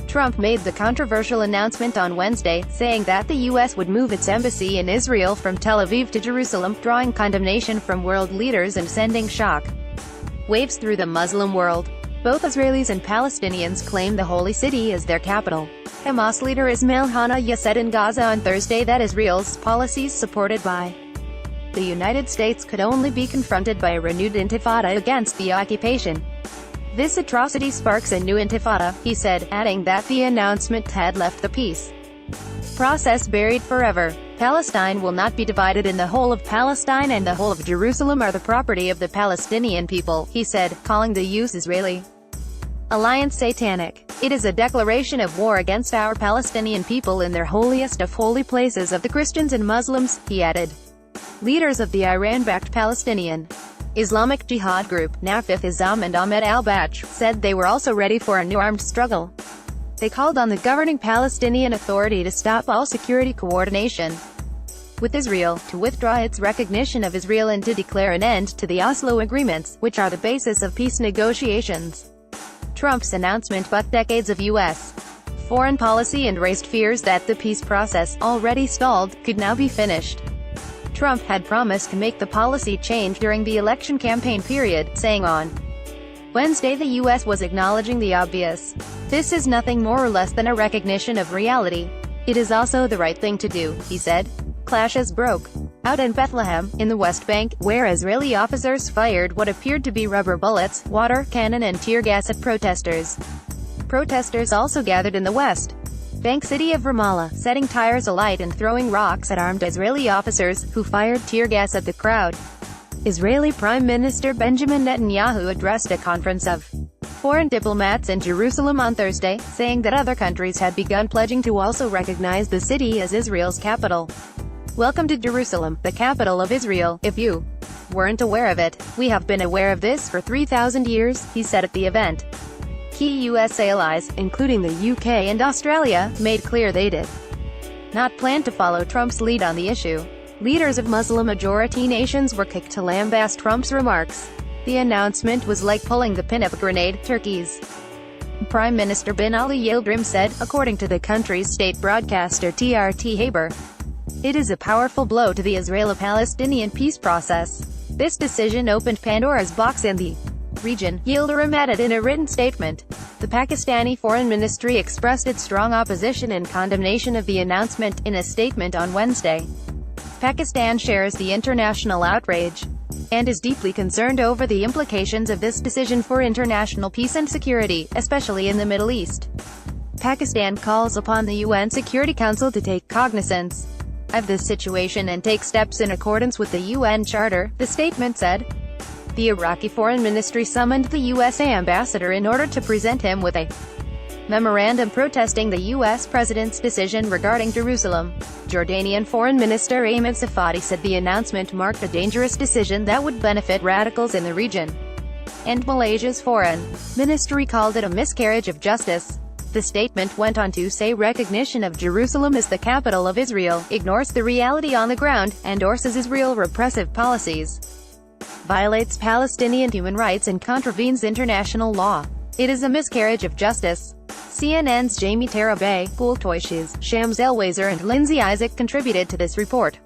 Trump made the controversial announcement on Wednesday, saying that the U.S. would move its embassy in Israel from Tel Aviv to Jerusalem, drawing condemnation from world leaders and sending shock waves through the Muslim world. Both Israelis and Palestinians claim the Holy City as their capital. Hamas leader Ismail Haniyeh said in Gaza on Thursday that Israel's policies supported by the United States could only be confronted by a renewed intifada against the occupation. This atrocity sparks a new intifada, he said, adding that the announcement had left the peace process buried forever. Palestine will not be divided, and the whole of Palestine and the whole of Jerusalem are the property of the Palestinian people, he said, calling the U.S.-Israeli alliance satanic. It is a declaration of war against our Palestinian people in their holiest of holy places of the Christians and Muslims, he added. Leaders of the Iran-backed Palestinian Islamic Jihad group, Nafith Islam and Ahmed al-Bach, said they were also ready for a new armed struggle. They called on the governing Palestinian Authority to stop all security coordination with Israel, to withdraw its recognition of Israel, and to declare an end to the Oslo agreements, which are the basis of peace negotiations. Trump's announcement bucked decades of U.S. foreign policy and raised fears that the peace process, already stalled, could now be finished. Trump had promised to make the policy change during the election campaign period, saying on Wednesday the U.S. was acknowledging the obvious. This is nothing more or less than a recognition of reality. It is also the right thing to do, he said. Clashes broke out in Bethlehem, in the West Bank, where Israeli officers fired what appeared to be rubber bullets, water cannon and tear gas at protesters. Protesters also gathered in the West Bank city of Ramallah, setting tires alight and throwing rocks at armed Israeli officers, who fired tear gas at the crowd. Israeli Prime Minister Benjamin Netanyahu addressed a conference of foreign diplomats in Jerusalem on Thursday, saying that other countries had begun pledging to also recognize the city as Israel's capital. Welcome to Jerusalem, the capital of Israel. If you weren't aware of it, we have been aware of this for 3,000 years, he said at the event. Key U.S. allies, including the UK and Australia, made clear they did not plan to follow Trump's lead on the issue. Leaders of Muslim-majority nations were quick to lambaste Trump's remarks. The announcement was like pulling the pin of a grenade, Turkey's Prime Minister Bin Ali Yildirim said, according to the country's state broadcaster TRT Haber. It is a powerful blow to the Israeli-Palestinian peace process. This decision opened Pandora's box in the region, Yildirim added in a written statement. The Pakistani Foreign Ministry expressed its strong opposition and condemnation of the announcement, in a statement on Wednesday. Pakistan shares the international outrage and is deeply concerned over the implications of this decision for international peace and security, especially in the Middle East. Pakistan calls upon the UN Security Council to take cognizance of this situation and take steps in accordance with the UN Charter, the statement said. The Iraqi Foreign Ministry summoned the U.S. ambassador in order to present him with a memorandum protesting the U.S. president's decision regarding Jerusalem. Jordanian Foreign Minister Ahmed Safadi said the announcement marked a dangerous decision that would benefit radicals in the region. And Malaysia's foreign ministry called it a miscarriage of justice. The statement went on to say recognition of Jerusalem as the capital of Israel ignores the reality on the ground, endorses Israel's repressive policies, violates Palestinian human rights and contravenes international law. It is a miscarriage of justice. CNN's Jamie Tarabay, Gul Toyshes, Shams Elwayzer and Lindsay Isaac contributed to this report.